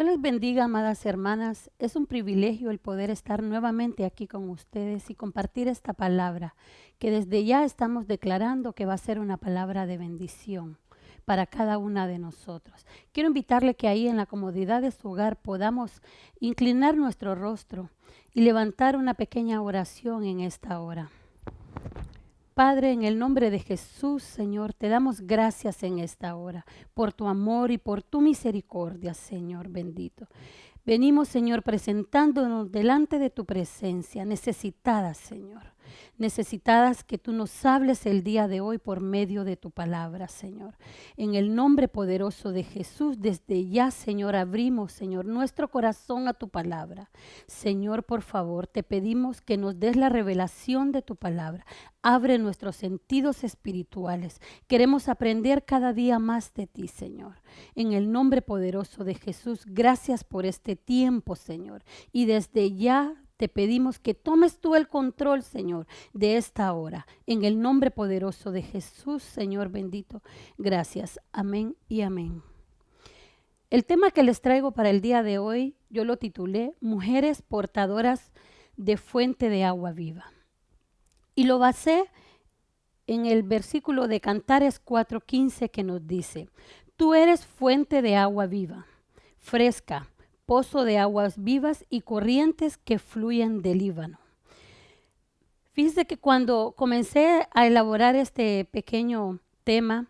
Dios les bendiga, amadas hermanas. Es un privilegio el poder estar nuevamente aquí con ustedes y compartir esta palabra que desde ya estamos declarando que va a ser una palabra de bendición para cada una de nosotros. Quiero invitarle que ahí en la comodidad de su hogar podamos inclinar nuestro rostro y levantar una pequeña oración en esta hora. Padre, en el nombre de Jesús, Señor, te damos gracias en esta hora por tu amor y por tu misericordia, Señor bendito. Venimos, Señor, presentándonos delante de tu presencia, necesitadas, Señor. Necesitadas que tú nos hables el día de hoy por medio de tu palabra, Señor. En el nombre poderoso de Jesús, desde ya, Señor, abrimos, Señor, nuestro corazón a tu palabra. Señor, por favor, te pedimos que nos des la revelación de tu palabra. Abre nuestros sentidos espirituales. Queremos aprender cada día más de ti, Señor. En el nombre poderoso de Jesús, gracias por este tiempo, Señor. Y desde ya te pedimos que tomes tú el control, Señor, de esta hora. En el nombre poderoso de Jesús, Señor bendito. Gracias. Amén y amén. El tema que les traigo para el día de hoy, yo lo titulé Mujeres portadoras de fuente de agua viva. Y lo basé en el versículo de Cantares 4:15 que nos dice: Tú eres fuente de agua viva, fresca, pozo de aguas vivas y corrientes que fluyen del Líbano. Fíjese que cuando comencé a elaborar este pequeño tema,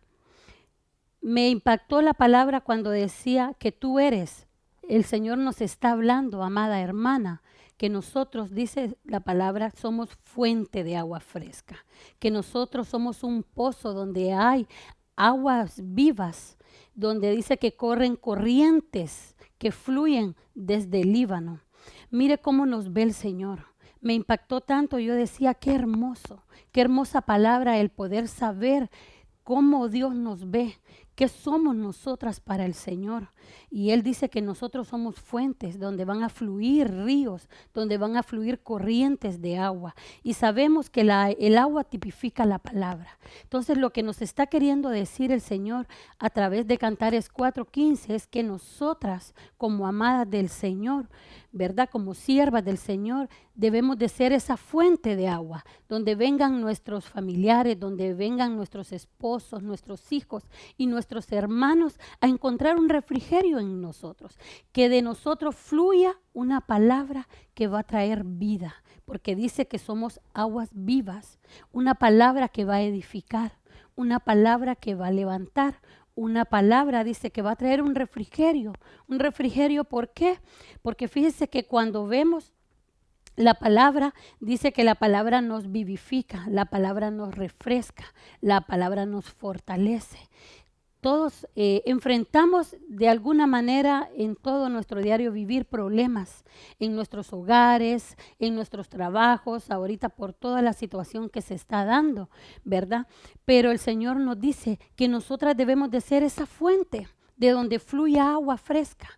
me impactó la palabra cuando decía que tú eres. El Señor nos está hablando, amada hermana, que nosotros, dice la palabra, somos fuente de agua fresca, que nosotros somos un pozo donde hay aguas vivas, donde dice que corren corrientes que fluyen desde el Líbano. Mire cómo nos ve el Señor. Me impactó tanto, yo decía, qué hermosa palabra el poder saber cómo Dios nos ve, qué somos nosotras para el Señor. Y Él dice que nosotros somos fuentes donde van a fluir ríos, donde van a fluir corrientes de agua. Y sabemos que el agua tipifica la palabra. Entonces lo que nos está queriendo decir el Señor a través de Cantares 4:15 es que nosotras como amadas del Señor, ¿verdad? Como siervas del Señor, debemos de ser esa fuente de agua, donde vengan nuestros familiares, donde vengan nuestros esposos, nuestros hijos y nuestros hermanos a encontrar un refrigerio en nosotros, que de nosotros fluya una palabra que va a traer vida, porque dice que somos aguas vivas, una palabra que va a edificar, una palabra que va a levantar, una palabra dice que va a traer un refrigerio. Un refrigerio, ¿por qué? Porque fíjese que cuando vemos la palabra, dice que la palabra nos vivifica, la palabra nos refresca, la palabra nos fortalece. Todos enfrentamos de alguna manera en todo nuestro diario vivir problemas en nuestros hogares, en nuestros trabajos, ahorita por toda la situación que se está dando, ¿verdad? Pero el Señor nos dice que nosotras debemos de ser esa fuente de donde fluya agua fresca,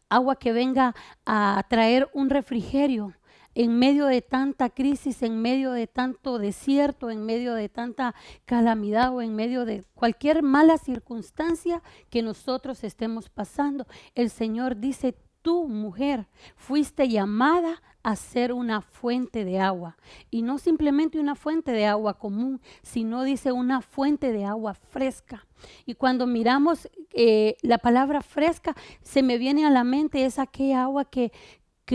agua que venga a traer un refrigerio en medio de tanta crisis, en medio de tanto desierto, en medio de tanta calamidad o en medio de cualquier mala circunstancia que nosotros estemos pasando. El Señor dice, tú, mujer, fuiste llamada a ser una fuente de agua. Y no simplemente una fuente de agua común, sino dice una fuente de agua fresca. Y cuando miramos la palabra fresca, se me viene a la mente es aquella agua que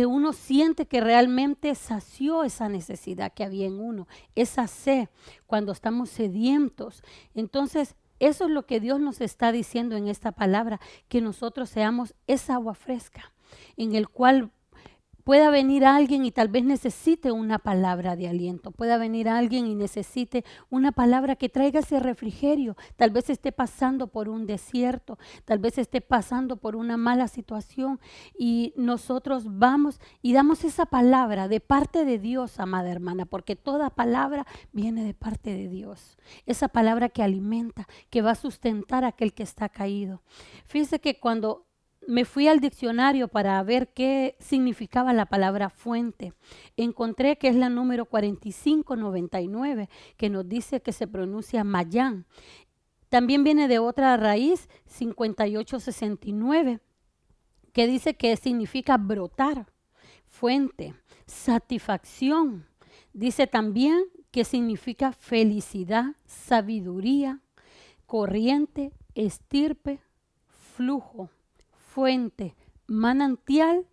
uno siente que realmente sació esa necesidad que había en uno, esa sed, cuando estamos sedientos. Entonces, eso es lo que Dios nos está diciendo en esta palabra, que nosotros seamos esa agua fresca, en el cual pueda venir alguien y tal vez necesite una palabra de aliento, pueda venir alguien y necesite una palabra que traiga ese refrigerio, tal vez esté pasando por un desierto, tal vez esté pasando por una mala situación y nosotros vamos y damos esa palabra de parte de Dios, amada hermana, porque toda palabra viene de parte de Dios, esa palabra que alimenta, que va a sustentar a aquel que está caído. Fíjese que cuando me fui al diccionario para ver qué significaba la palabra fuente. Encontré que es la número 4599, que nos dice que se pronuncia Mayán. También viene de otra raíz, 5869, que dice que significa brotar, fuente, satisfacción. Dice también que significa felicidad, sabiduría, corriente, estirpe, flujo, fuente, manantial.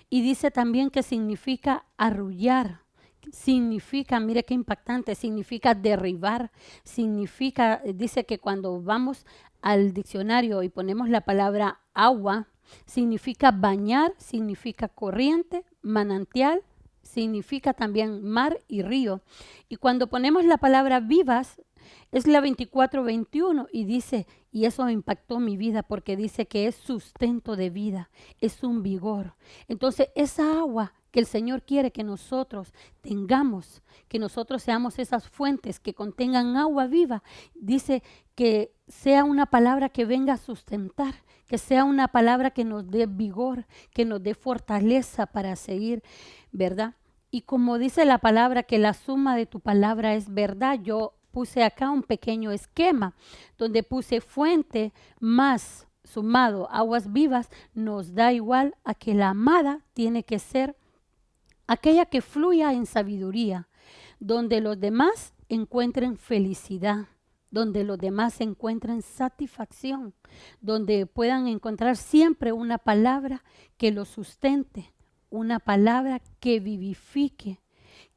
Y dice también que significa arrullar, significa, mire qué impactante, significa derribar, significa, dice que cuando vamos al diccionario y ponemos la palabra agua, significa bañar, significa corriente, manantial, significa también mar y río. Y cuando ponemos la palabra vivas, es la 24:21 y dice, y eso me impactó mi vida porque dice que es sustento de vida, es un vigor. Entonces esa agua que el Señor quiere que nosotros tengamos, que nosotros seamos esas fuentes que contengan agua viva, dice que sea una palabra que venga a sustentar, que sea una palabra que nos dé vigor, que nos dé fortaleza para seguir, ¿verdad? Y como dice la palabra, que la suma de tu palabra es verdad, yo puse acá un pequeño esquema donde puse fuente más sumado aguas vivas, nos da igual a que la amada tiene que ser aquella que fluya en sabiduría, donde los demás encuentren felicidad, donde los demás encuentren satisfacción, donde puedan encontrar siempre una palabra que los sustente, una palabra que vivifique,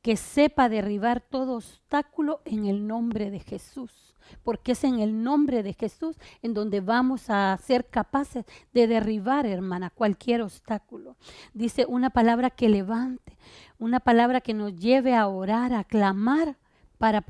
que sepa derribar todo obstáculo en el nombre de Jesús, porque es en el nombre de Jesús en donde vamos a ser capaces de derribar, hermana, cualquier obstáculo. Dice una palabra que levante, una palabra que nos lleve a orar, a clamar para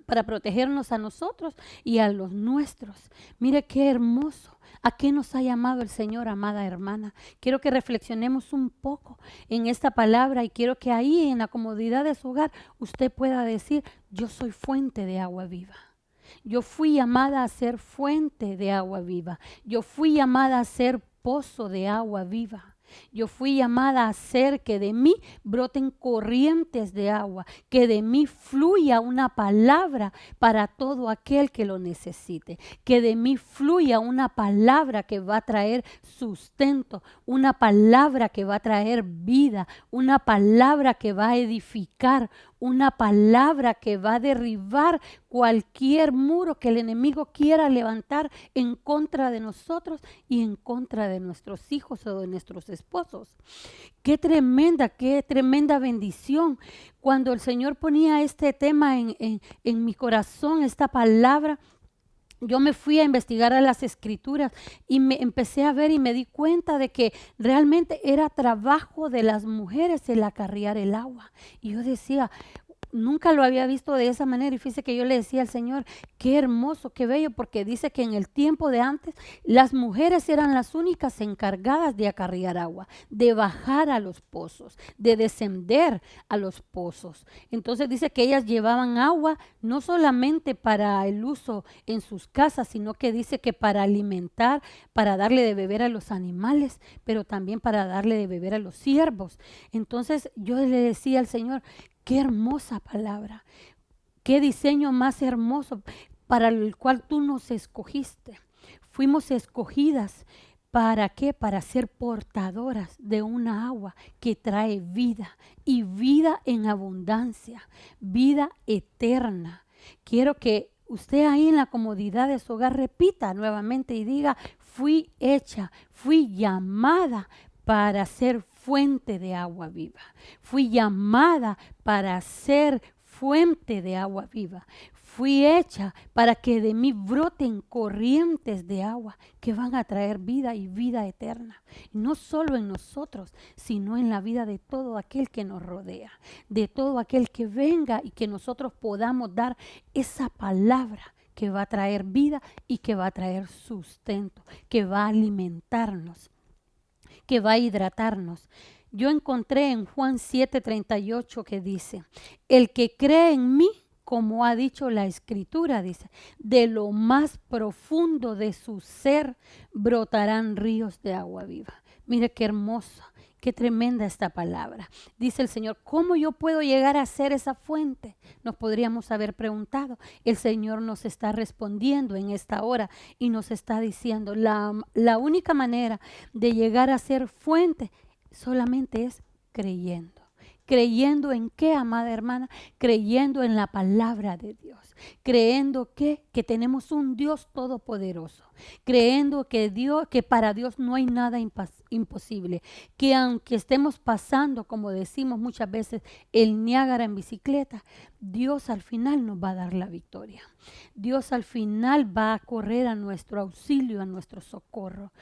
para protegernos a nosotros y a los nuestros. Mire qué hermoso. ¿A qué nos ha llamado el Señor, amada hermana? Quiero que reflexionemos un poco en esta palabra y quiero que ahí en la comodidad de su hogar usted pueda decir, yo soy fuente de agua viva. Yo fui llamada a ser fuente de agua viva. Yo fui llamada a ser pozo de agua viva. Yo fui llamada a hacer que de mí broten corrientes de agua, que de mí fluya una palabra para todo aquel que lo necesite, que de mí fluya una palabra que va a traer sustento, una palabra que va a traer vida, una palabra que va a edificar, una palabra que va a derribar cualquier muro que el enemigo quiera levantar en contra de nosotros y en contra de nuestros hijos o de nuestros esposos. Qué tremenda bendición. Cuando el Señor ponía este tema en mi corazón, esta palabra, yo me fui a investigar a las escrituras y me empecé a ver y me di cuenta de que realmente era trabajo de las mujeres el acarrear el agua. Y yo decía, nunca lo había visto de esa manera y fíjese que yo le decía al Señor, qué hermoso, qué bello, porque dice que en el tiempo de antes las mujeres eran las únicas encargadas de acarrear agua, de bajar a los pozos, de descender a los pozos. Entonces dice que ellas llevaban agua no solamente para el uso en sus casas, sino que dice que para alimentar, para darle de beber a los animales, pero también para darle de beber a los siervos. Entonces yo le decía al Señor, qué hermosa palabra, qué diseño más hermoso para el cual tú nos escogiste. Fuimos escogidas, ¿para qué? Para ser portadoras de una agua que trae vida y vida en abundancia, vida eterna. Quiero que usted ahí en la comodidad de su hogar repita nuevamente y diga, fui hecha, fui llamada para ser fuente de agua viva. Fui llamada para ser fuente de agua viva. Fui hecha para que de mí broten corrientes de agua que van a traer vida y vida eterna. Y no solo en nosotros, sino en la vida de todo aquel que nos rodea, de todo aquel que venga y que nosotros podamos dar esa palabra que va a traer vida y que va a traer sustento, que va a alimentarnos, que va a hidratarnos. Yo encontré en Juan 7:38 que dice, el que cree en mí, como ha dicho la Escritura, dice, de lo más profundo de su ser brotarán ríos de agua viva. Mire qué hermosa, Qué tremenda esta palabra. Dice el Señor, ¿cómo yo puedo llegar a ser esa fuente? Nos podríamos haber preguntado. El Señor nos está respondiendo en esta hora y nos está diciendo, la única manera de llegar a ser fuente solamente es creyendo. ¿Creyendo en qué, amada hermana? Creyendo en la palabra de Dios. Creyendo que tenemos un Dios todopoderoso. Creyendo que para Dios no hay nada imposible. Que aunque estemos pasando, como decimos muchas veces, el Niágara en bicicleta, Dios al final nos va a dar la victoria. Dios al final va a correr a nuestro auxilio, a nuestro socorro.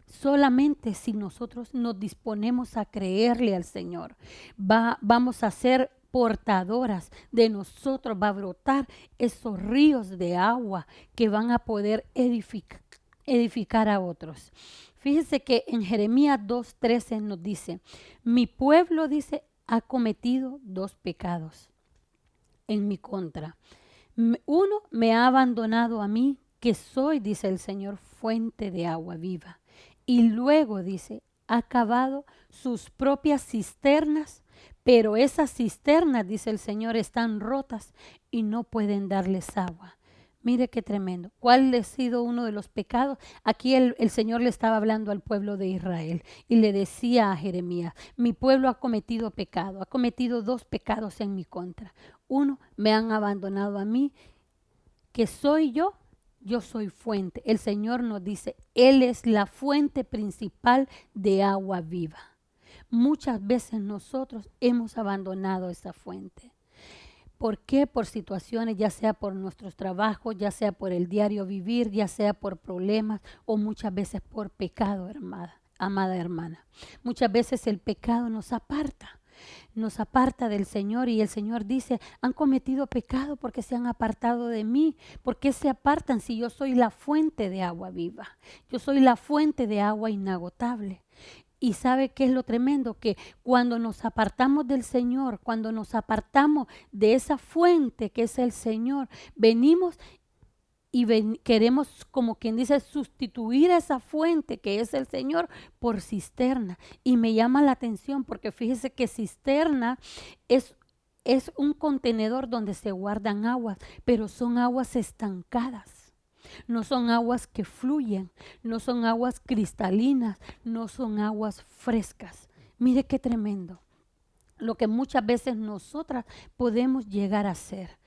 Solamente si nosotros nos disponemos a creerle al Señor, vamos a ser portadoras de nosotros, va a brotar esos ríos de agua que van a poder edificar a otros. Fíjese que en Jeremías 2:13 nos dice, mi pueblo, dice, ha cometido 2 pecados en mi contra. Uno, me ha abandonado a mí, que soy, dice el Señor, fuente de agua viva. Y luego, dice, ha cavado sus propias cisternas, pero esas cisternas, dice el Señor, están rotas y no pueden darles agua. Mire qué tremendo. ¿Cuál ha sido uno de los pecados? Aquí el Señor le estaba hablando al pueblo de Israel y le decía a Jeremías, mi pueblo ha cometido pecado, ha cometido 2 pecados en mi contra. Uno, me han abandonado a mí, que soy yo soy fuente. El Señor nos dice, Él es la fuente principal de agua viva. Muchas veces nosotros hemos abandonado esa fuente. ¿Por qué? Por situaciones, ya sea por nuestros trabajos, ya sea por el diario vivir, ya sea por problemas o muchas veces por pecado, amada hermana. Muchas veces el pecado nos aparta del Señor y el Señor dice, han cometido pecado porque se han apartado de mí. ¿Por qué se apartan si yo soy la fuente de agua viva? Yo soy la fuente de agua inagotable. Y ¿sabe qué es lo tremendo? Que cuando nos apartamos del Señor, cuando nos apartamos de esa fuente que es el Señor, venimos y queremos, como quien dice, sustituir a esa fuente que es el Señor por cisterna. Y me llama la atención porque fíjese que cisterna es un contenedor donde se guardan aguas, pero son aguas estancadas. No son aguas que fluyen, no son aguas cristalinas, no son aguas frescas. Mire qué tremendo lo que muchas veces nosotras podemos llegar a hacer.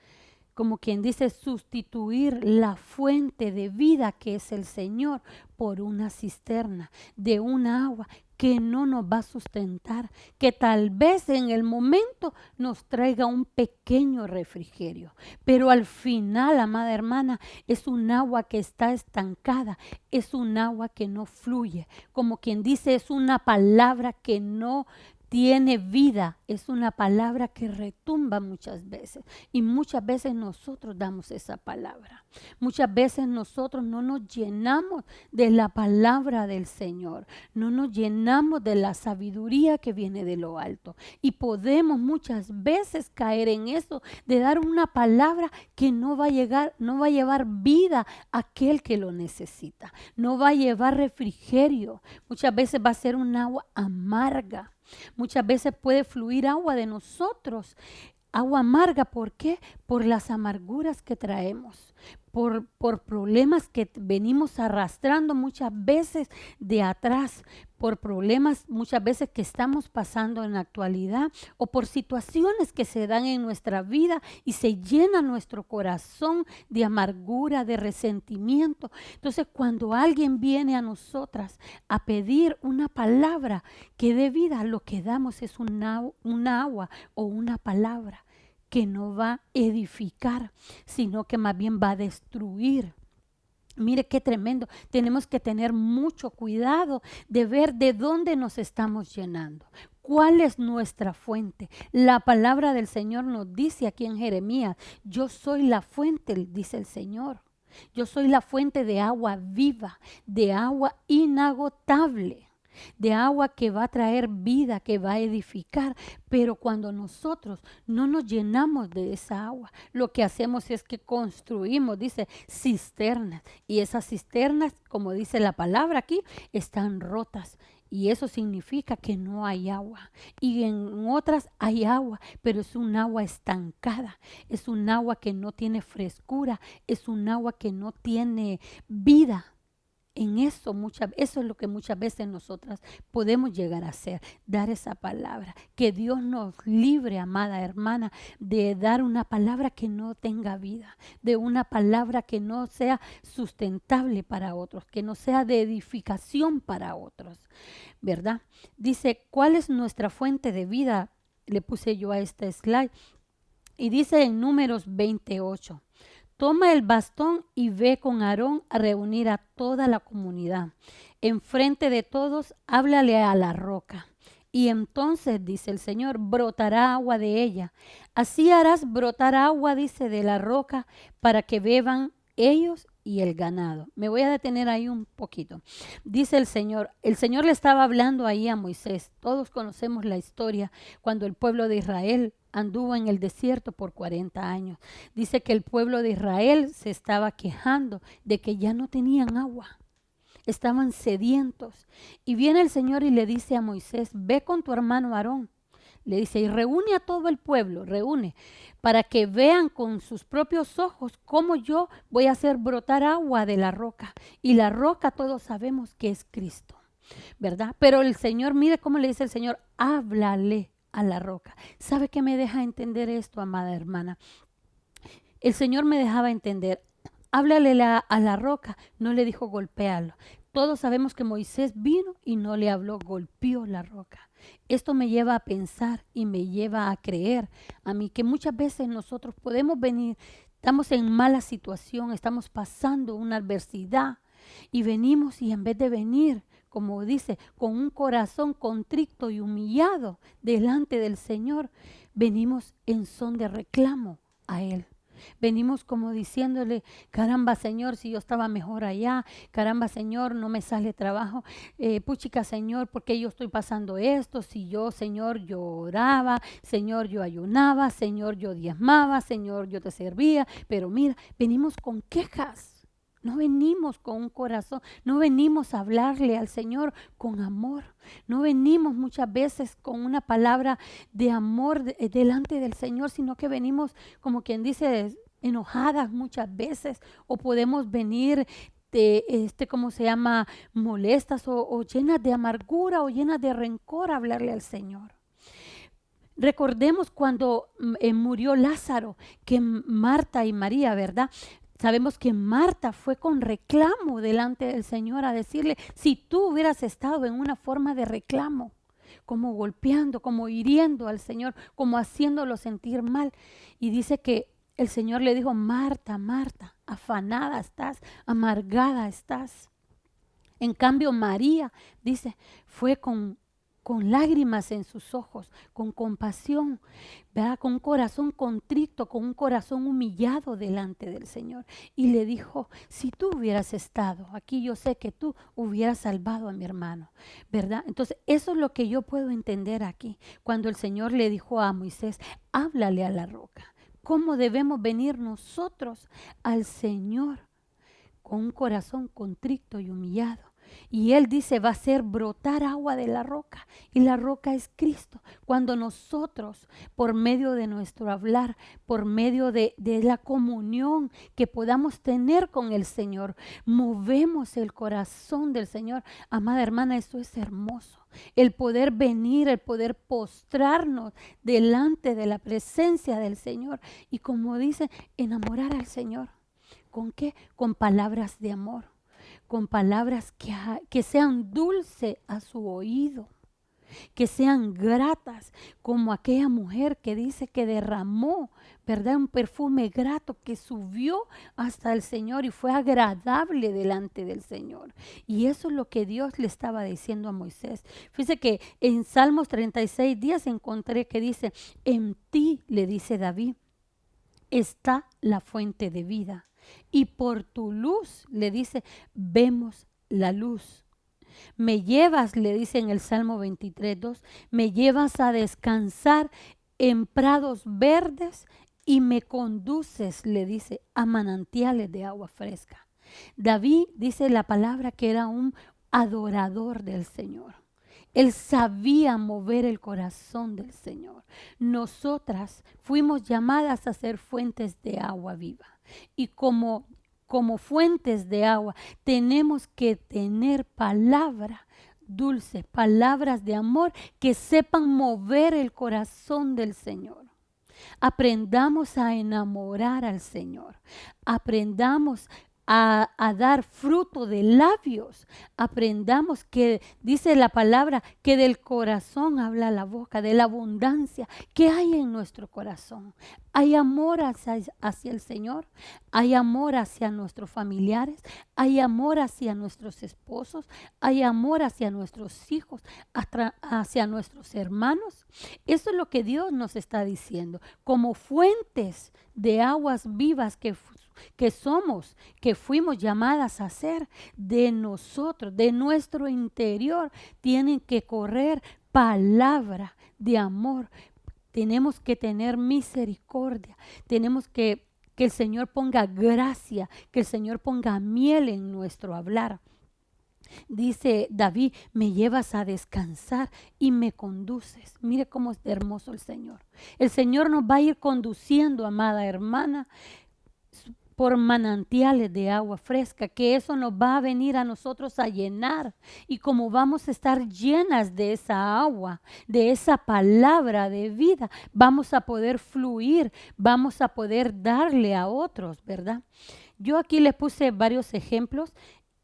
Como quien dice, sustituir la fuente de vida que es el Señor por una cisterna de una agua que no nos va a sustentar, que tal vez en el momento nos traiga un pequeño refrigerio, pero al final, amada hermana, es un agua que está estancada, es un agua que no fluye, como quien dice, es una palabra que no tiene vida, es una palabra que retumba muchas veces y muchas veces nosotros damos esa palabra. Muchas veces nosotros no nos llenamos de la palabra del Señor, no nos llenamos de la sabiduría que viene de lo alto y podemos muchas veces caer en eso de dar una palabra que no va a llevar vida a aquel que lo necesita, no va a llevar refrigerio, muchas veces va a ser un agua amarga. Muchas veces puede fluir agua de nosotros, agua amarga. ¿Por qué? Por las amarguras que traemos, por problemas que venimos arrastrando muchas veces de atrás, por problemas muchas veces que estamos pasando en la actualidad o por situaciones que se dan en nuestra vida y se llena nuestro corazón de amargura, de resentimiento. Entonces, cuando alguien viene a nosotras a pedir una palabra que dé vida, lo que damos es un agua o una palabra que no va a edificar, sino que más bien va a destruir. Mire qué tremendo. Tenemos que tener mucho cuidado de ver de dónde nos estamos llenando. ¿Cuál es nuestra fuente? La palabra del Señor nos dice aquí en Jeremías, yo soy la fuente, dice el Señor. Yo soy la fuente de agua viva, de agua inagotable, de agua que va a traer vida, que va a edificar. Pero cuando nosotros no nos llenamos de esa agua, lo que hacemos es que construimos, dice, cisternas. Y esas cisternas, como dice la palabra aquí, están rotas Y eso significa que no hay agua. Y en otras hay agua, pero es un agua estancada. Es un agua que no tiene frescura. Es un agua que no tiene vida. En eso, eso es lo que muchas veces nosotras podemos llegar a hacer, dar esa palabra. Que Dios nos libre, amada hermana, de dar una palabra que no tenga vida, de una palabra que no sea sustentable para otros, que no sea de edificación para otros, ¿verdad? Dice, ¿cuál es nuestra fuente de vida? Le puse yo a este slide. Y dice en Números 28. Toma el bastón y ve con Aarón a reunir a toda la comunidad. Enfrente de todos, háblale a la roca. Y entonces, dice el Señor, brotará agua de ella. Así harás brotar agua, dice, de la roca para que beban ellos y el ganado. Me voy a detener ahí un poquito. Dice el Señor le estaba hablando ahí a Moisés. Todos conocemos la historia cuando el pueblo de Israel anduvo en el desierto por 40 años. Dice que el pueblo de Israel se estaba quejando de que ya no tenían agua. Estaban sedientos. Y viene el Señor y le dice a Moisés, ve con tu hermano Aarón. Le dice, y reúne a todo el pueblo, reúne, para que vean con sus propios ojos cómo yo voy a hacer brotar agua de la roca. Y la roca todos sabemos que es Cristo, ¿verdad? Pero el Señor, mire cómo le dice el Señor, háblale a la roca. ¿Sabe qué me deja entender esto, amada hermana? El Señor me dejaba entender, háblale a la roca, no le dijo golpéalo. Todos sabemos que Moisés vino y no le habló, golpeó la roca. Esto me lleva a pensar y me lleva a creer a mí que muchas veces nosotros podemos venir, estamos en mala situación, estamos pasando una adversidad y venimos y en vez de venir, como dice, con un corazón contrito y humillado delante del Señor, venimos en son de reclamo a Él. Venimos como diciéndole, caramba Señor, si yo estaba mejor allá, caramba Señor, no me sale trabajo, puchica Señor, ¿por qué yo estoy pasando esto? Si yo Señor, yo oraba, Señor, yo ayunaba, Señor, yo diezmaba, Señor, yo te servía, pero mira, venimos con quejas. No venimos con un corazón, no venimos a hablarle al Señor con amor, no venimos muchas veces con una palabra de amor delante del Señor, sino que venimos como quien dice enojadas muchas veces o podemos venir ¿cómo se llama? Molestas o llenas de amargura o llenas de rencor a hablarle al Señor. Recordemos cuando murió Lázaro, que Marta y María, ¿verdad? Sabemos que Marta fue con reclamo delante del Señor a decirle, si tú hubieras estado en una forma de reclamo, como golpeando, como hiriendo al Señor, como haciéndolo sentir mal. Y dice que el Señor le dijo, Marta, Marta, afanada estás, amargada estás. En cambio, María, dice, fue con lágrimas en sus ojos, con compasión, ¿verdad? Con un corazón contrito, con un corazón humillado delante del Señor. Y le dijo, si tú hubieras estado aquí, yo sé que tú hubieras salvado a mi hermano, ¿verdad? Entonces, eso es lo que yo puedo entender aquí, cuando el Señor le dijo a Moisés, háblale a la roca. ¿Cómo debemos venir nosotros al Señor? Con un corazón contrito y humillado. Y Él dice, va a hacer brotar agua de la roca. Y la roca es Cristo. Cuando nosotros, por medio de nuestro hablar, por medio de la comunión que podamos tener con el Señor, movemos el corazón del Señor. Amada hermana, eso es hermoso. El poder venir, el poder postrarnos delante de la presencia del Señor. Y como dice, enamorar al Señor. ¿Con qué? Con palabras de amor, con palabras que sean dulces a su oído, que sean gratas, como aquella mujer que dice que derramó, ¿verdad? Un perfume grato que subió hasta el Señor y fue agradable delante del Señor. Y eso es lo que Dios le estaba diciendo a Moisés. Fíjese que en Salmos 36 días encontré que dice, en ti, le dice David, está la fuente de vida. Y por tu luz, le dice, vemos la luz. Me llevas, le dice en el Salmo 23:2, me llevas a descansar en prados verdes y me conduces, le dice, a manantiales de agua fresca. David dice la palabra que era un adorador del Señor. Él sabía mover el corazón del Señor. Nosotras fuimos llamadas a ser fuentes de agua viva. Y como fuentes de agua tenemos que tener palabra dulce, palabras de amor que sepan mover el corazón del Señor. Aprendamos a enamorar al Señor. Aprendamos a dar fruto de labios. Aprendamos que dice la palabra que del corazón habla la boca, de la abundancia que hay en nuestro corazón. Hay amor hacia el Señor, hay amor hacia nuestros familiares, hay amor hacia nuestros esposos, hay amor hacia nuestros hijos, hacia nuestros hermanos. Eso es lo que Dios nos está diciendo. Como fuentes de aguas vivas que somos, que fuimos llamadas a ser, de nosotros, de nuestro interior, tienen que correr palabra de amor. Tenemos que tener misericordia, tenemos que el Señor ponga gracia, que el Señor ponga miel en nuestro hablar. Dice David, me llevas a descansar y me conduces. Mire cómo es hermoso el Señor. El Señor nos va a ir conduciendo, amada hermana, por manantiales de agua fresca, que eso nos va a venir a nosotros a llenar. Y como vamos a estar llenas de esa agua, de esa palabra de vida, vamos a poder fluir, vamos a poder darle a otros, ¿verdad? Yo aquí les puse varios ejemplos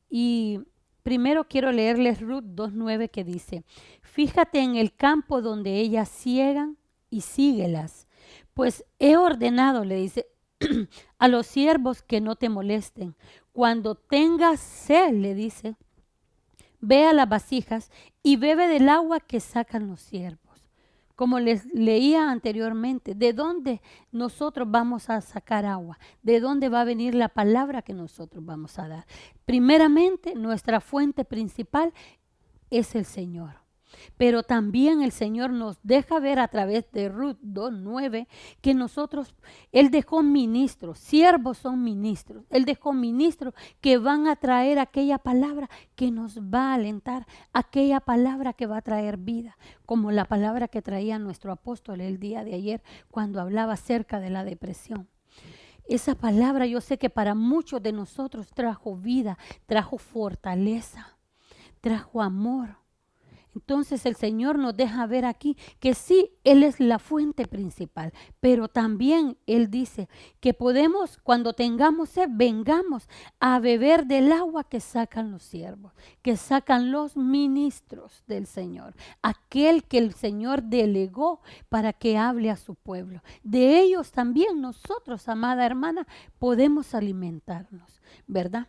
y primero quiero leerles Ruth 2:9 que dice, fíjate en el campo donde ellas ciegan y síguelas, pues he ordenado, le dice, a los siervos que no te molesten. Cuando tengas sed, le dice, ve a las vasijas y bebe del agua que sacan los siervos. Como les leía anteriormente, ¿de dónde nosotros vamos a sacar agua? ¿De dónde va a venir la palabra que nosotros vamos a dar? Primeramente, nuestra fuente principal es el Señor. Pero también el Señor nos deja ver a través de Ruth 2:9 que nosotros, Él dejó ministros, siervos son ministros. Él dejó ministros que van a traer aquella palabra que nos va a alentar, aquella palabra que va a traer vida, como la palabra que traía nuestro apóstol el día de ayer cuando hablaba acerca de la depresión. Esa palabra yo sé que para muchos de nosotros trajo vida, trajo fortaleza, trajo amor. Entonces el Señor nos deja ver aquí que sí, Él es la fuente principal, pero también Él dice que podemos, cuando tengamos sed, vengamos a beber del agua que sacan los siervos, que sacan los ministros del Señor, aquel que el Señor delegó para que hable a su pueblo. De ellos también nosotros, amada hermana, podemos alimentarnos, ¿verdad?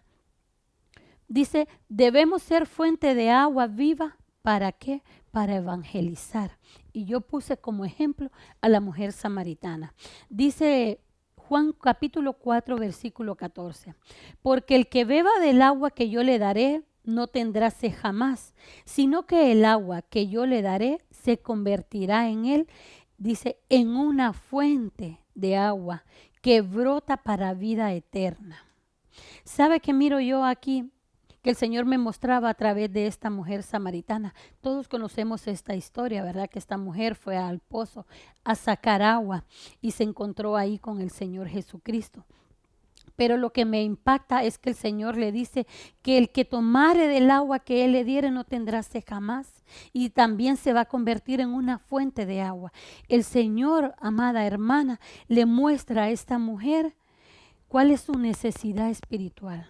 Dice, debemos ser fuente de agua viva. ¿Para qué? Para evangelizar. Y yo puse como ejemplo a la mujer samaritana. Dice Juan capítulo 4, versículo 14. Porque el que beba del agua que yo le daré no tendrá sed jamás, sino que el agua que yo le daré se convertirá en él, dice, en una fuente de agua que brota para vida eterna. ¿Sabe qué miro yo aquí? Que el Señor me mostraba a través de esta mujer samaritana. Todos conocemos esta historia, ¿verdad? Que esta mujer fue al pozo a sacar agua y se encontró ahí con el Señor Jesucristo. Pero lo que me impacta es que el Señor le dice que el que tomare del agua que Él le diere no tendrá sed jamás y también se va a convertir en una fuente de agua. El Señor, amada hermana, le muestra a esta mujer cuál es su necesidad espiritual.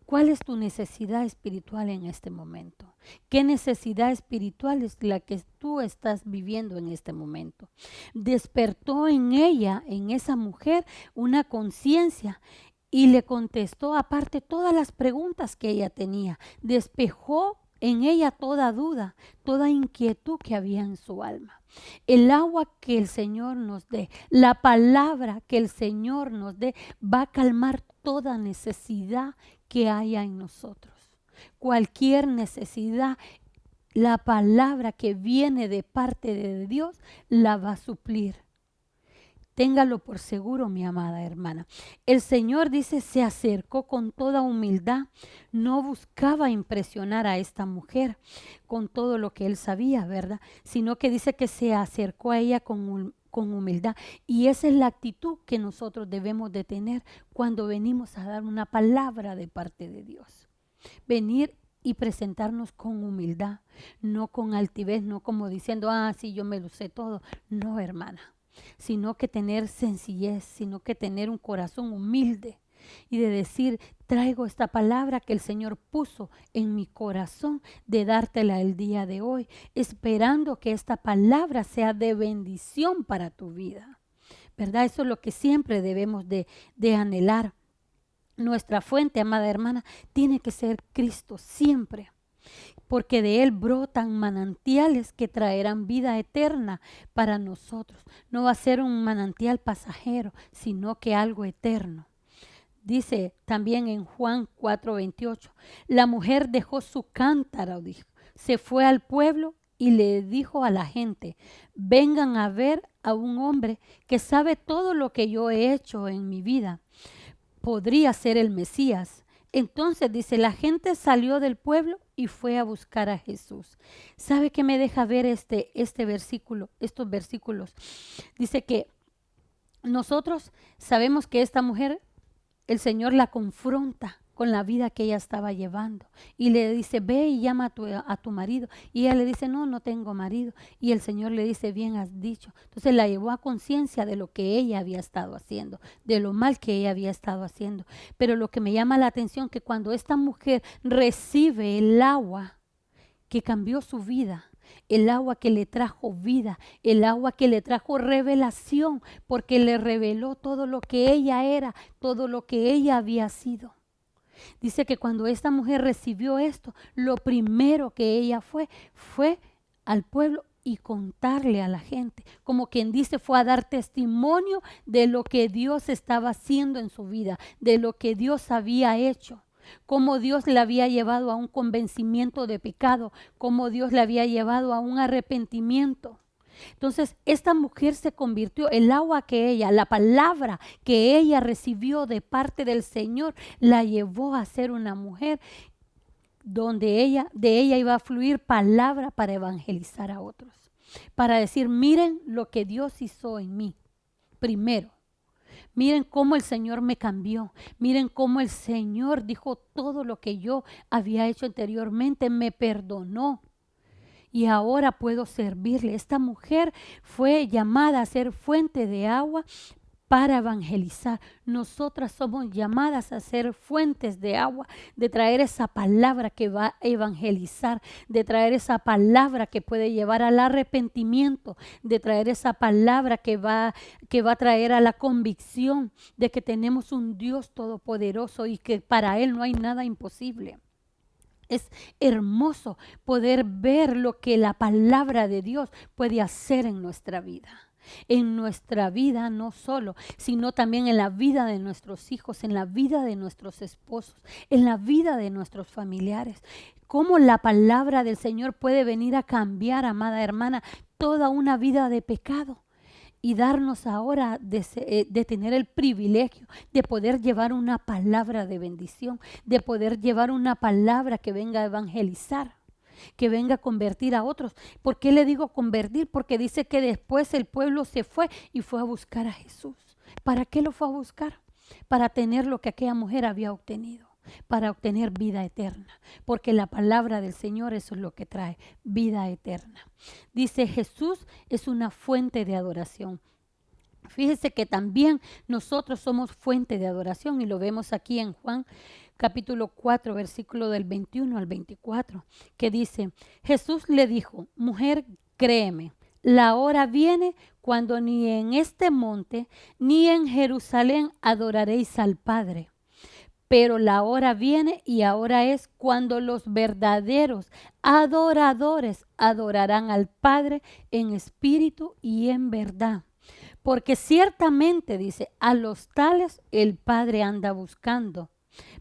¿Cuál es tu necesidad espiritual en este momento? ¿Qué necesidad espiritual es la que tú estás viviendo en este momento? Despertó en ella, en esa mujer, una conciencia y le contestó aparte todas las preguntas que ella tenía. Despejó en ella toda duda, toda inquietud que había en su alma. El agua que el Señor nos dé, la palabra que el Señor nos dé, va a calmar toda necesidad que haya en nosotros. Cualquier necesidad, la palabra que viene de parte de Dios la va a suplir. Téngalo por seguro, mi amada hermana. El Señor dice, se acercó con toda humildad. No buscaba impresionar a esta mujer con todo lo que él sabía, ¿verdad? Sino que dice que se acercó a ella con humildad. Y esa es la actitud que nosotros debemos de tener cuando venimos a dar una palabra de parte de Dios. Venir y presentarnos con humildad, no con altivez, no como diciendo, sí, yo me lo sé todo. No, hermana, sino que tener sencillez, sino que tener un corazón humilde y de decir, traigo esta palabra que el Señor puso en mi corazón de dártela el día de hoy, esperando que esta palabra sea de bendición para tu vida, ¿verdad? Eso es lo que siempre debemos de anhelar. Nuestra fuente, amada hermana, tiene que ser Cristo siempre, porque de Él brotan manantiales que traerán vida eterna para nosotros. No va a ser un manantial pasajero, sino que algo eterno. Dice también en Juan 4:28, la mujer dejó su cántaro, dijo, se fue al pueblo y le dijo a la gente, vengan a ver a un hombre que sabe todo lo que yo he hecho en mi vida. Podría ser el Mesías. Entonces dice, la gente salió del pueblo y fue a buscar a Jesús. ¿Sabe qué me deja ver este versículo, estos versículos? Dice que nosotros sabemos que esta mujer, el Señor la confronta con la vida que ella estaba llevando y le dice, ve y llama a tu marido. Y ella le dice, no tengo marido. Y el Señor le dice, bien has dicho. Entonces la llevó a conciencia de lo que ella había estado haciendo, de lo mal que ella había estado haciendo. Pero lo que me llama la atención que cuando esta mujer recibe el agua que cambió su vida, el agua que le trajo vida, el agua que le trajo revelación, porque le reveló todo lo que ella era, todo lo que ella había sido. Dice que cuando esta mujer recibió esto, lo primero que ella fue al pueblo y contarle a la gente. Como quien dice, fue a dar testimonio de lo que Dios estaba haciendo en su vida, de lo que Dios había hecho. Cómo Dios le había llevado a un convencimiento de pecado, cómo Dios le había llevado a un arrepentimiento. Entonces, esta mujer se convirtió, el agua que ella, la palabra que ella recibió de parte del Señor, la llevó a ser una mujer donde de ella iba a fluir palabra para evangelizar a otros. Para decir, miren lo que Dios hizo en mí, primero. Miren cómo el Señor me cambió. Miren cómo el Señor dijo todo lo que yo había hecho anteriormente, me perdonó. Y ahora puedo servirle. Esta mujer fue llamada a ser fuente de agua para evangelizar. Nosotras somos llamadas a ser fuentes de agua, de traer esa palabra que va a evangelizar, de traer esa palabra que puede llevar al arrepentimiento, de traer esa palabra que va a traer a la convicción de que tenemos un Dios todopoderoso y que para Él no hay nada imposible. Es hermoso poder ver lo que la palabra de Dios puede hacer en nuestra vida. En nuestra vida no solo, sino también en la vida de nuestros hijos, en la vida de nuestros esposos, en la vida de nuestros familiares. Cómo la palabra del Señor puede venir a cambiar, amada hermana, toda una vida de pecado. Y darnos ahora de tener el privilegio de poder llevar una palabra de bendición, de poder llevar una palabra que venga a evangelizar, que venga a convertir a otros. ¿Por qué le digo convertir? Porque dice que después el pueblo se fue y fue a buscar a Jesús. ¿Para qué lo fue a buscar? Para tener lo que aquella mujer había obtenido, para obtener vida eterna, porque la palabra del Señor eso es lo que trae, vida eterna. Dice, Jesús es una fuente de adoración. Fíjese que también nosotros somos fuente de adoración y lo vemos aquí en Juan capítulo 4, versículo del 21 al 24, que dice, Jesús le dijo, mujer, créeme, la hora viene cuando ni en este monte ni en Jerusalén adoraréis al Padre. Pero la hora viene y ahora es cuando los verdaderos adoradores adorarán al Padre en espíritu y en verdad. Porque ciertamente, dice, a los tales el Padre anda buscando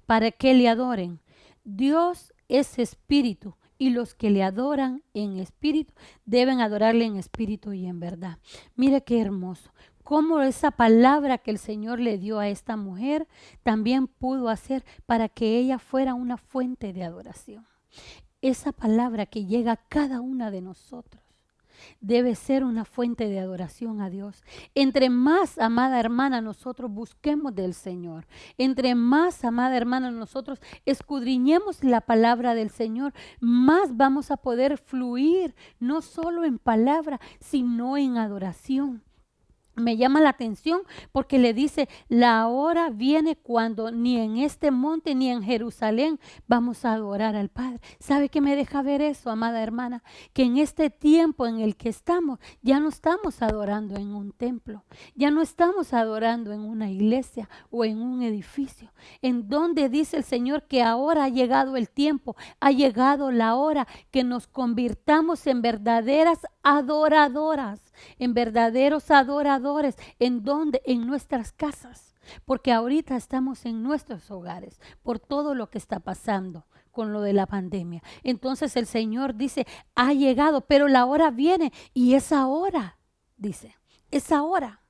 para que le adoren. Dios es espíritu y los que le adoran en espíritu deben adorarle en espíritu y en verdad. Mire qué hermoso. cómo esa palabra que el Señor le dio a esta mujer también pudo hacer para que ella fuera una fuente de adoración. Esa palabra que llega a cada una de nosotros debe ser una fuente de adoración a Dios. Entre más, amada hermana, nosotros busquemos del Señor, entre más, amada hermana, nosotros escudriñemos la palabra del Señor, más vamos a poder fluir, no solo en palabra, sino en adoración. Me llama la atención porque le dice, la hora viene cuando ni en este monte ni en Jerusalén vamos a adorar al Padre. ¿Sabe qué me deja ver eso, amada hermana? Que en este tiempo en el que estamos, ya no estamos adorando en un templo, ya no estamos adorando en una iglesia o en un edificio. En donde dice el Señor que ahora ha llegado el tiempo, ha llegado la hora que nos convirtamos en verdaderas adoradoras, en verdaderos adoradores. ¿En dónde? En nuestras casas. Porque ahorita estamos en nuestros hogares por todo lo que está pasando con lo de la pandemia. Entonces el Señor dice, ha llegado, pero la hora viene y es ahora, dice, es ahora.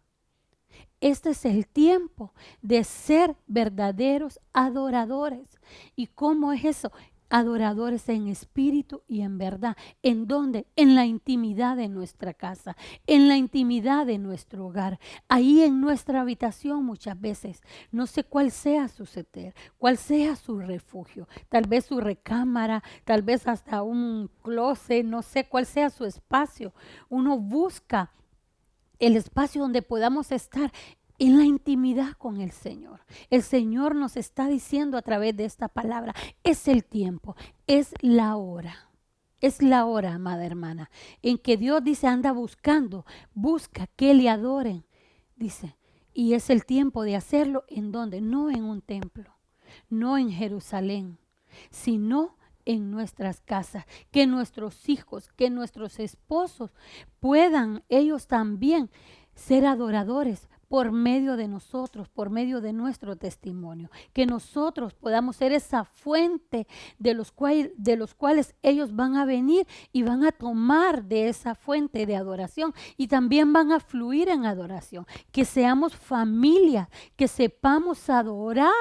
Este es el tiempo de ser verdaderos adoradores. ¿Y cómo es eso? Adoradores en espíritu y en verdad. ¿En dónde? En la intimidad de nuestra casa, en la intimidad de nuestro hogar, ahí en nuestra habitación muchas veces. No sé cuál sea su seter, cuál sea su refugio, tal vez su recámara, tal vez hasta un closet, no sé cuál sea su espacio. Uno busca el espacio donde podamos estar en la intimidad con el Señor. El Señor nos está diciendo a través de esta palabra, es el tiempo, es la hora. Es la hora, amada hermana, en que Dios dice, anda buscando, busca que le adoren. Dice, y es el tiempo de hacerlo en donde, no en un templo, no en Jerusalén, sino en nuestras casas, que nuestros hijos, que nuestros esposos puedan ellos también ser adoradores por medio de nosotros, por medio de nuestro testimonio, que nosotros podamos ser esa fuente de los cuales ellos van a venir y van a tomar de esa fuente de adoración y también van a fluir en adoración, que seamos familia, que sepamos adorar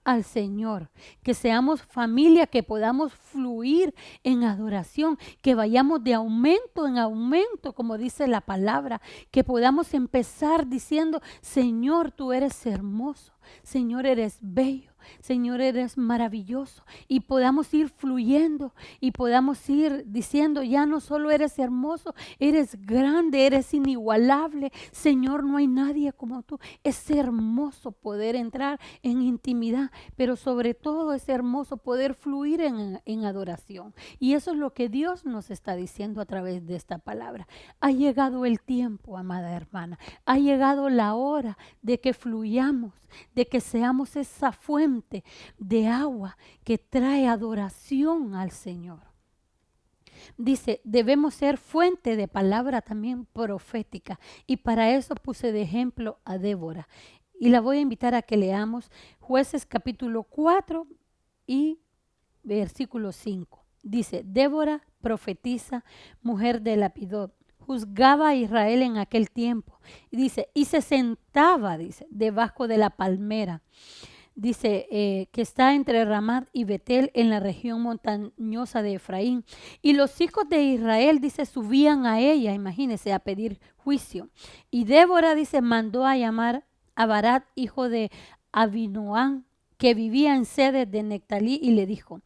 al Señor, que seamos familia, que podamos fluir en adoración, que vayamos de aumento en aumento, como dice la palabra, que podamos empezar diciendo, Señor, tú eres hermoso, Señor, eres bello, Señor, eres maravilloso, y podamos ir fluyendo y podamos ir diciendo, ya no solo eres hermoso, eres grande, eres inigualable, Señor, no hay nadie como tú. Es hermoso poder entrar en intimidad, pero sobre todo es hermoso poder fluir en adoración, y eso es lo que Dios nos está diciendo a través de esta palabra. Ha llegado el tiempo, amada hermana, ha llegado la hora de que fluyamos, de que seamos esa fuente de agua que trae adoración al Señor. Dice, debemos ser fuente de palabra también profética, y para eso puse de ejemplo a Débora. Y la voy a invitar a que leamos Jueces capítulo 4 y versículo 5. Dice, Débora profetiza, mujer de Lapidot, juzgaba a Israel en aquel tiempo. Y dice, y se sentaba, dice, debajo de la palmera. Dice que está entre Ramat y Betel en la región montañosa de Efraín. Y los hijos de Israel, dice, subían a ella, imagínense, a pedir juicio. Y Débora, dice, mandó a llamar a Barak, hijo de Abinoam, que vivía en Sedes de Nectalí, y le dijo,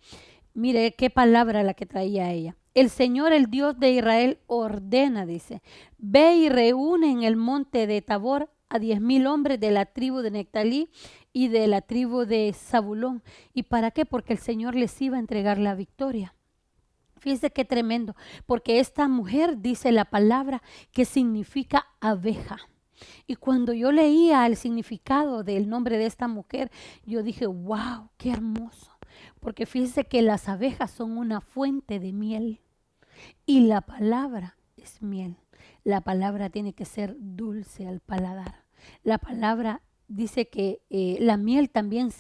mire qué palabra la que traía ella. El Señor, el Dios de Israel, ordena, dice, ve y reúne en el monte de Tabor a 10,000 hombres de la tribu de Nectalí y de la tribu de Zabulón. ¿Y para qué? Porque el Señor les iba a entregar la victoria. Fíjense qué tremendo, porque esta mujer dice la palabra que significa abeja. Y cuando yo leía el significado del nombre de esta mujer, yo dije, wow, qué hermoso. Porque fíjense que las abejas son una fuente de miel y la palabra es miel. La palabra tiene que ser dulce al paladar. La palabra dice que la miel también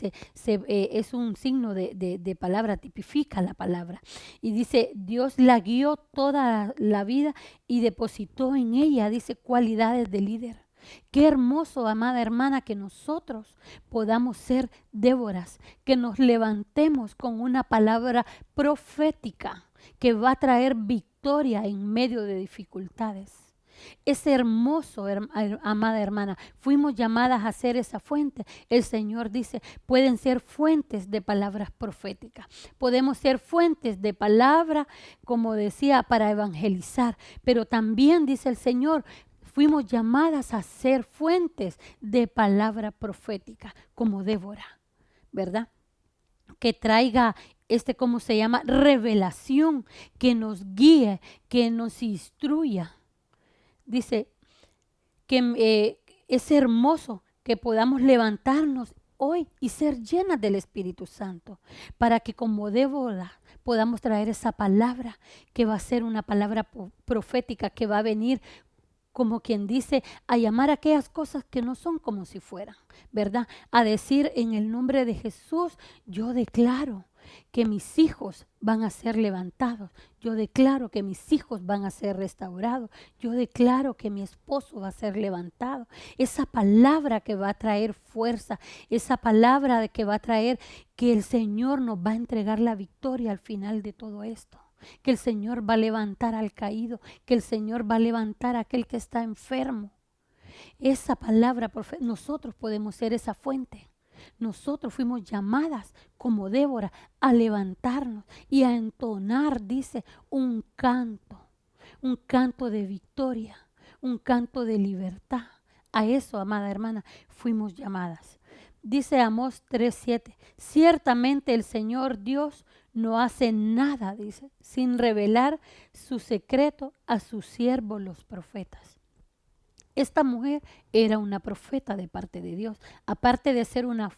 es un signo de palabra, tipifica la palabra. Y dice, Dios la guió toda la vida y depositó en ella, dice, cualidades de líder. Qué hermoso, amada hermana, que nosotros podamos ser Déboras, que nos levantemos con una palabra profética que va a traer victoria en medio de dificultades. Es hermoso, amada hermana. Fuimos llamadas a ser esa fuente. El Señor dice, pueden ser fuentes de palabras proféticas. Podemos ser fuentes de palabra, como decía, para evangelizar. Pero también, dice el Señor, fuimos llamadas a ser fuentes de palabra profética, como Débora, ¿verdad? Que traiga ¿cómo se llama? Revelación, que nos guíe, que nos instruya. Dice que es hermoso que podamos levantarnos hoy y ser llenas del Espíritu Santo, para que como Débora podamos traer esa palabra que va a ser una palabra profética, que va a venir, como quien dice, a llamar a aquellas cosas que no son como si fueran, ¿verdad? A decir en el nombre de Jesús, yo declaro que mis hijos van a ser levantados. Yo declaro que mis hijos van a ser restaurados. Yo declaro que mi esposo va a ser levantado. Esa palabra que va a traer fuerza, esa palabra que va a traer que el Señor nos va a entregar la victoria al final de todo esto. Que el Señor va a levantar al caído, que el Señor va a levantar a aquel que está enfermo. Esa palabra, nosotros podemos ser esa fuente. Nosotros fuimos llamadas como Débora a levantarnos y a entonar, dice, un canto de victoria, un canto de libertad. A eso, amada hermana, fuimos llamadas. Dice Amós 3:7, ciertamente el Señor Dios no hace nada, dice, sin revelar su secreto a sus siervos los profetas. Esta mujer era una profeta de parte de Dios. Aparte de ser una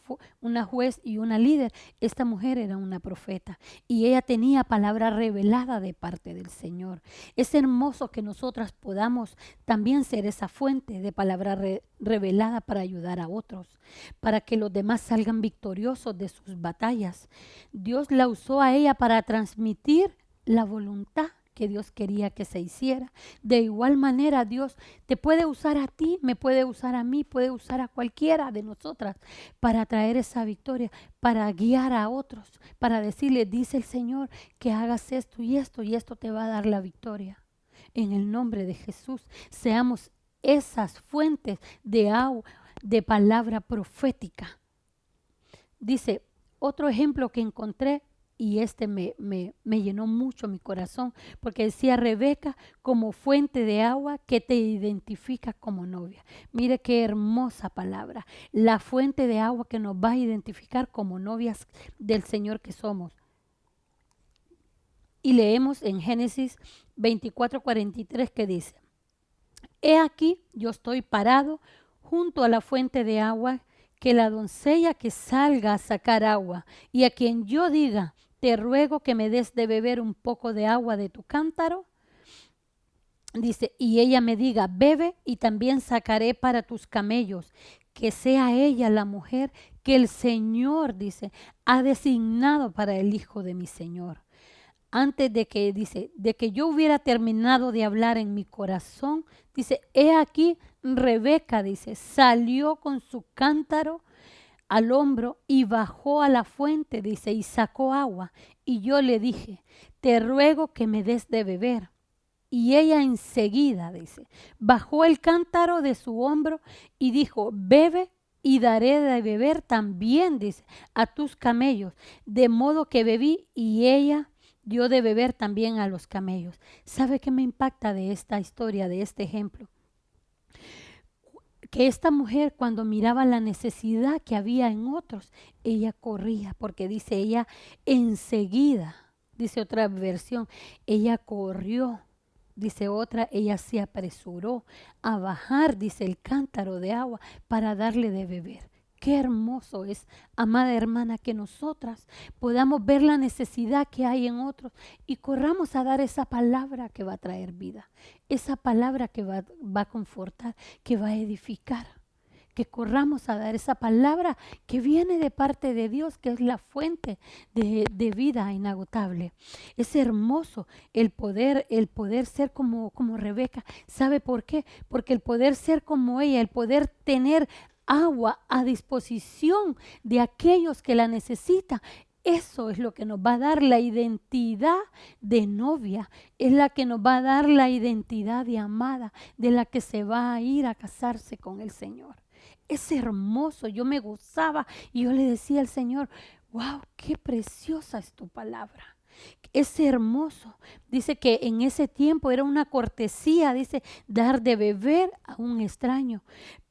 juez y una líder, esta mujer era una profeta y ella tenía palabra revelada de parte del Señor. Es hermoso que nosotras podamos también ser esa fuente de palabra revelada para ayudar a otros, para que los demás salgan victoriosos de sus batallas. Dios la usó a ella para transmitir la voluntad que Dios quería que se hiciera. De igual manera, Dios te puede usar a ti, me puede usar a mí, puede usar a cualquiera de nosotras para traer esa victoria, para guiar a otros, para decirle, dice el Señor, que hagas esto y esto te va a dar la victoria. En el nombre de Jesús, seamos esas fuentes de agua, de palabra profética. Dice, otro ejemplo que encontré, y me llenó mucho mi corazón, porque decía Rebeca como fuente de agua que te identifica como novia. Mire qué hermosa palabra, la fuente de agua que nos va a identificar como novias del Señor que somos. Y leemos en Génesis 24:43 que dice, he aquí yo estoy parado junto a la fuente de agua, que la doncella que salga a sacar agua y a quien yo diga, te ruego que me des de beber un poco de agua de tu cántaro, dice, y ella me diga, bebe y también sacaré para tus camellos, que sea ella la mujer que el Señor, dice, ha designado para el hijo de mi Señor. Antes de que, dice, de que yo hubiera terminado de hablar en mi corazón, dice, he aquí Rebeca, dice, salió con su cántaro al hombro y bajó a la fuente, dice, y sacó agua. Y yo le dije, te ruego que me des de beber. Y ella enseguida, dice, bajó el cántaro de su hombro y dijo, bebe y daré de beber también, dice, a tus camellos. De modo que bebí y ella dio de beber también a los camellos. ¿Sabe qué me impacta de esta historia, de este ejemplo? Que esta mujer, cuando miraba la necesidad que había en otros, ella corría, porque dice ella enseguida, dice otra versión, ella corrió, dice otra, ella se apresuró a bajar, dice, el cántaro de agua para darle de beber. Qué hermoso es, amada hermana, que nosotras podamos ver la necesidad que hay en otros y corramos a dar esa palabra que va a traer vida, esa palabra que va a confortar, que va a edificar, que corramos a dar esa palabra que viene de parte de Dios, que es la fuente de vida inagotable. Es hermoso el poder ser como Rebeca. ¿Sabe por qué? Porque el poder ser como ella, el poder tener agua a disposición de aquellos que la necesitan, eso es lo que nos va a dar la identidad de novia, es la que nos va a dar la identidad de amada, de la que se va a ir a casarse con el Señor. Es hermoso, yo me gozaba y yo le decía al Señor, wow, qué preciosa es tu palabra. Es hermoso. Dice que en ese tiempo era una cortesía, dice, dar de beber a un extraño.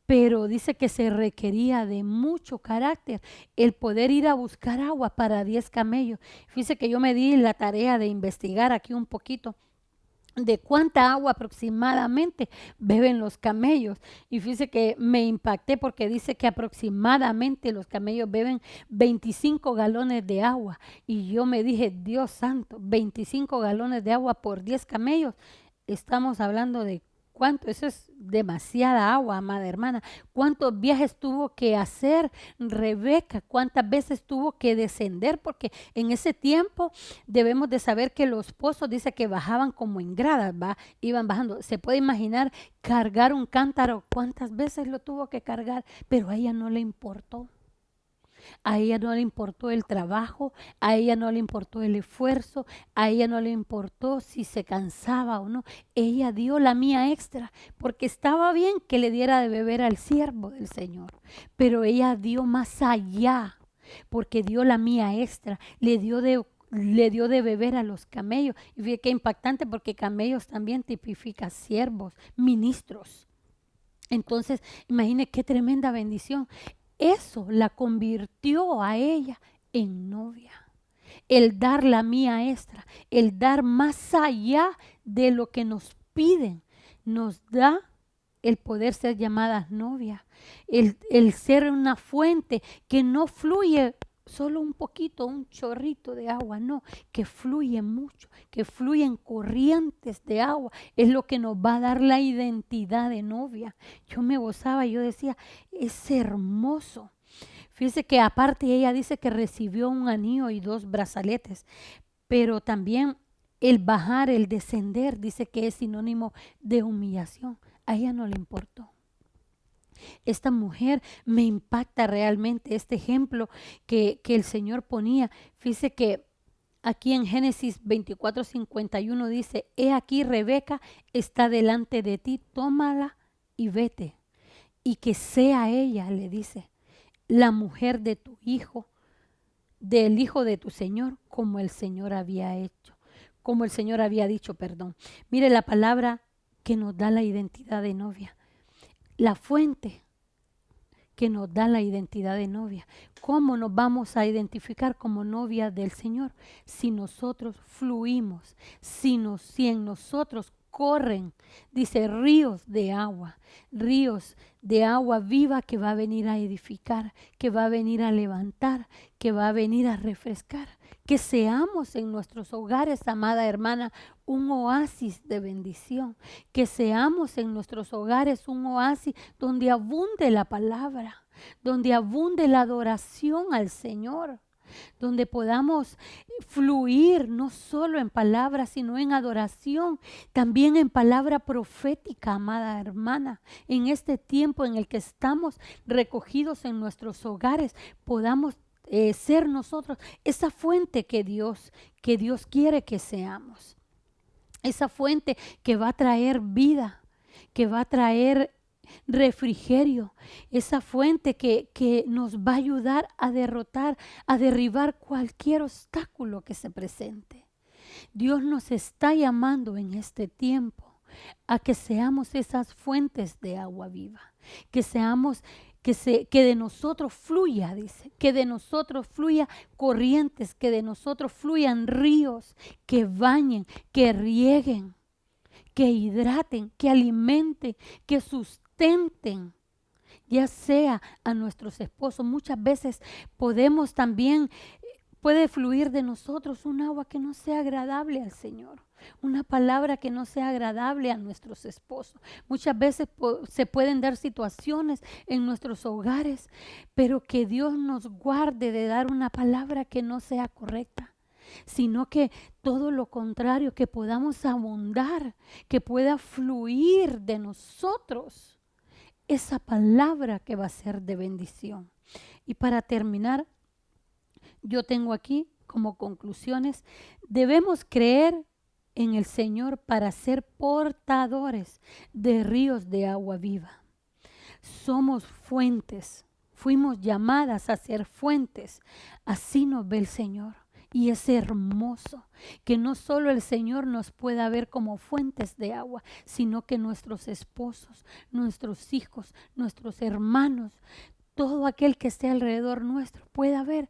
Pero dice que se requería de mucho carácter el poder ir a buscar agua para 10 camellos. Fíjese que yo me di la tarea de investigar aquí un poquito de cuánta agua aproximadamente beben los camellos. Y fíjese que me impacté porque dice que aproximadamente los camellos beben 25 galones de agua. Y yo me dije, Dios santo, 25 galones de agua por 10 camellos. Estamos hablando de cuánto, eso es demasiada agua, amada hermana. ¿Cuántos viajes tuvo que hacer Rebeca? ¿Cuántas veces tuvo que descender? Porque en ese tiempo debemos de saber que los pozos, dice que bajaban como en gradas, ¿va? Iban bajando. Se puede imaginar cargar un cántaro, cuántas veces lo tuvo que cargar, pero a ella no le importó. A ella no le importó el trabajo, a ella no le importó el esfuerzo, a ella no le importó si se cansaba o no. Ella dio la mía extra porque estaba bien que le diera de beber al siervo del Señor, pero ella dio más allá porque dio la mía extra, le dio de beber a los camellos. Y fíjate qué impactante porque camellos también tipifica siervos, ministros. Entonces, imagine qué tremenda bendición. Eso la convirtió a ella en novia. El dar la mía extra, el dar más allá de lo que nos piden, nos da el poder ser llamadas novias, el ser una fuente que no fluye solo un poquito, un chorrito de agua, no, que fluye mucho, que fluyen corrientes de agua, es lo que nos va a dar la identidad de novia. Yo me gozaba, yo decía, es hermoso. Fíjese que aparte ella dice que recibió un anillo y 2 brazaletes, pero también el bajar, el descender, dice que es sinónimo de humillación. A ella no le importó. Esta mujer me impacta realmente, este ejemplo que el Señor ponía. Fíjese que aquí en Génesis 24:51 dice, he aquí Rebeca está delante de ti, tómala y vete. Y que sea ella, le dice, la mujer de tu hijo, del hijo de tu Señor, como el Señor había hecho, como el Señor había dicho, perdón. Mire la palabra que nos da la identidad de novia. La fuente que nos da la identidad de novia. ¿Cómo nos vamos a identificar como novia del Señor? Si nosotros fluimos, si en nosotros corren, dice, ríos de agua viva que va a venir a edificar, que va a venir a levantar, que va a venir a refrescar. Que seamos en nuestros hogares, amada hermana, un oasis de bendición. Que seamos en nuestros hogares un oasis donde abunde la palabra, donde abunde la adoración al Señor, donde podamos fluir no solo en palabras, sino en adoración, también en palabra profética, amada hermana. En este tiempo en el que estamos recogidos en nuestros hogares, podamos ser nosotros esa fuente que Dios quiere que seamos. Esa fuente que va a traer vida, que va a traer refrigerio, esa fuente que nos va a ayudar a derribar cualquier obstáculo que se presente. Dios nos está llamando en este tiempo a que seamos esas fuentes de agua viva, que seamos que de nosotros fluya, dice, que de nosotros fluya corrientes, que de nosotros fluyan ríos, que bañen, que rieguen, que hidraten, que alimenten, que sustenten, ya sea a nuestros esposos. Muchas veces puede fluir de nosotros un agua que no sea agradable al Señor. una palabra que no sea agradable a nuestros esposos. Muchas veces se pueden dar situaciones en nuestros hogares, pero que Dios nos guarde de dar una palabra que no sea correcta, sino que todo lo contrario, que podamos abundar, que pueda fluir de nosotros esa palabra que va a ser de bendición. Y para terminar, yo tengo aquí como conclusiones: debemos creer en el Señor para ser portadores de ríos de agua viva. Somos fuentes, fuimos llamadas a ser fuentes. Así nos ve el Señor. Y es hermoso que no solo el Señor nos pueda ver como fuentes de agua, sino que nuestros esposos, nuestros hijos, nuestros hermanos, todo aquel que esté alrededor nuestro pueda ver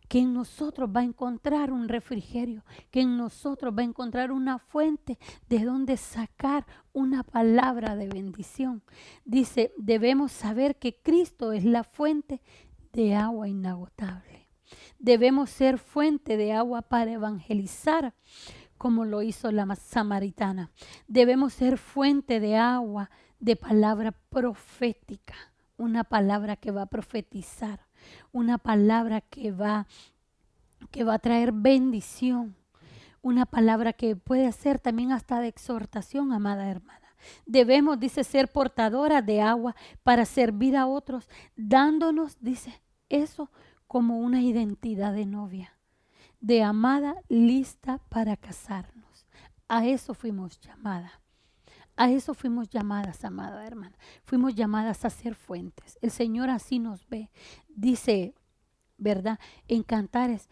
que en nosotros va a encontrar un refrigerio, que en nosotros va a encontrar una fuente de donde sacar una palabra de bendición. Dice, debemos saber que Cristo es la fuente de agua inagotable. Debemos ser fuente de agua para evangelizar, como lo hizo la samaritana. Debemos ser fuente de agua, de palabra profética, una palabra que va a profetizar, una palabra que va a traer bendición, una palabra que puede ser también hasta de exhortación, amada hermana. Debemos, dice, ser portadora de agua para servir a otros, dándonos, dice, eso como una identidad de novia, de amada lista para casarnos. A eso fuimos llamadas. A eso fuimos llamadas, amada hermana. Fuimos llamadas a ser fuentes. El Señor así nos ve. Dice, ¿verdad? En Cantares,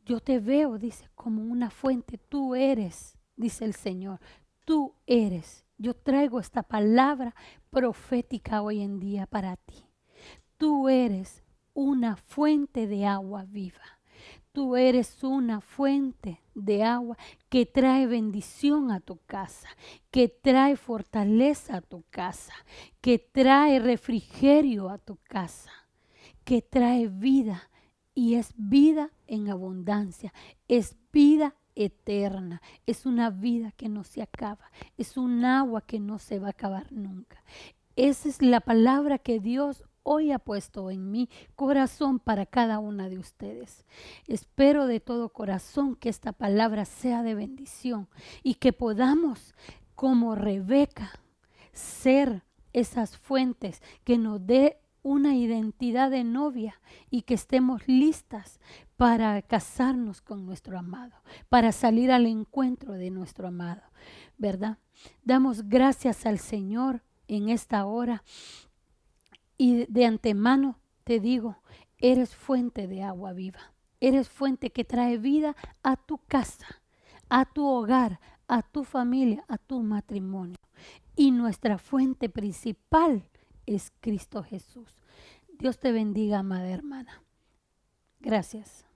yo te veo, dice, como una fuente. Tú eres, dice el Señor. Tú eres. Yo traigo esta palabra profética hoy en día para ti. Tú eres una fuente de agua viva. Tú eres una fuente de agua que trae bendición a tu casa, que trae fortaleza a tu casa, que trae refrigerio a tu casa, que trae vida, y es vida en abundancia, es vida eterna, es una vida que no se acaba, es un agua que no se va a acabar nunca. Esa es la palabra que Dios hoy ha puesto en mi corazón para cada una de ustedes. Espero de todo corazón que esta palabra sea de bendición y que podamos, como Rebeca, ser esas fuentes que nos dé una identidad de novia y que estemos listas para casarnos con nuestro amado, para salir al encuentro de nuestro amado, ¿verdad? Damos gracias al Señor en esta hora. Y de antemano te digo, eres fuente de agua viva. Eres fuente que trae vida a tu casa, a tu hogar, a tu familia, a tu matrimonio. Y nuestra fuente principal es Cristo Jesús. Dios te bendiga, amada hermana. Gracias.